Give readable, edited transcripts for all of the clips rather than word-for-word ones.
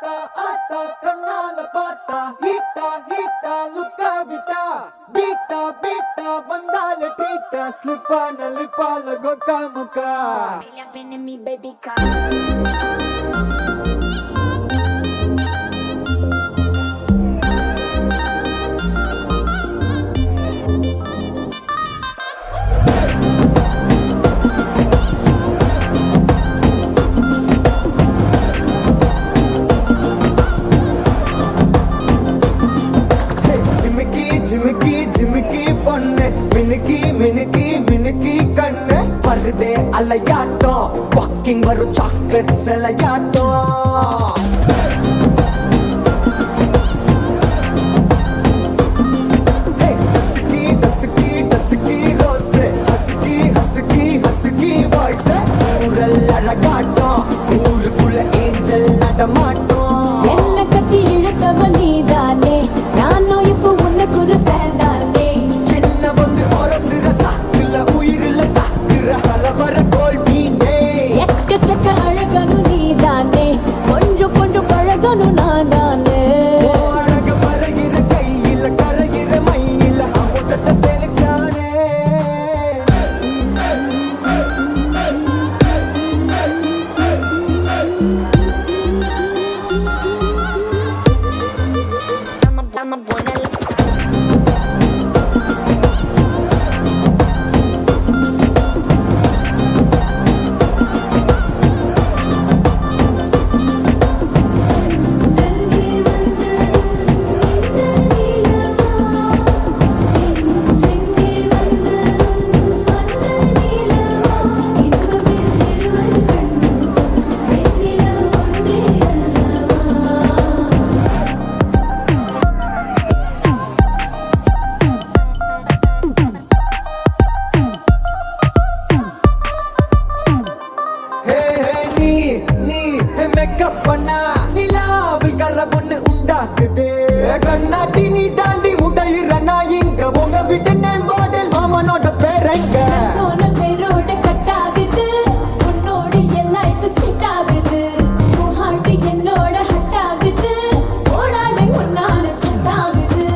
ஆத்தா ஆத்தா கண்ணால பார்த்தா ஹீட்டா ஹீட்டா லுக்கா விட்டா பீட்டா பீட்டா வந்தால ட்ரீட்டா ஸ்லிப்பான லிப்பால கொக்கா முக்கா baby car ஜிமிக்கி ஜிமிக்கி பொண்ணு மினுக்கி மினுக்கி மினுக்கி கண்ணு வருதே அலையாட்டம் வாக்கிங் வரும் சாக்லேட் சிலையாட்டம் ஊருக்குள்ள ஏஞ்சல் நடமாட்டோம் என்ன கட்டி இழுத்தவ நீதானே நானும் இப்போ உனக்கு ஒரு ஃபேன் தானே என்ன வந்து ஒரசுற சாக்குல உயிரில தாக்குற அலவர கோல் மீனே எக்கச்சக்க அழகனும் நீதானே கொஞ்சம் கொஞ்சம் பழகனும் நான் தானே அழக பறகிற கையில கரைகிற மயில அமுதத்தை தெளிச்சானே I'm a buena பண்ணா நிலாவில் கர ஒண்ணு உண்டாக்குது கண்ணாட்டி நீ தாண்டி உடையிற நான் இங்க உங்க வீட்டு நேம் போர்டில் மாமனோட பேரங்க சோன பேரோட கட் ஆகுது உன்னோட என் லைஃப் செட் ஆகுது உன் ஹார்ட் என்னோட ஹட் ஆகுது ஓடானே உன்னால செட் ஆகுது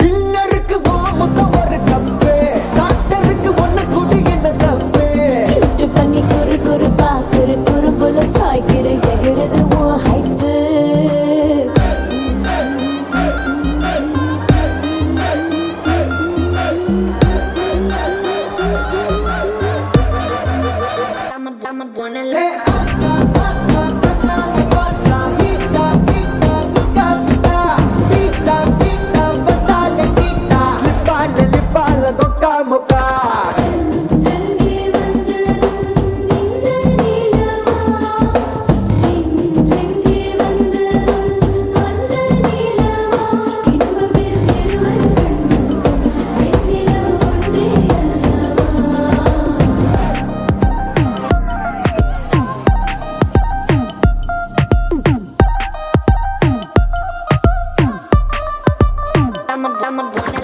டின்னருக்கு மொத்தம் ஒரு கப்பு டாக்டருக்கு ஒண்ணு குடி என்ன தப்பு கிட்ட பண்ணி குறு குறு பாக்குற குறும்புல சாய்க்கிற எகிறது உன் hype I'm a buena I'm a buena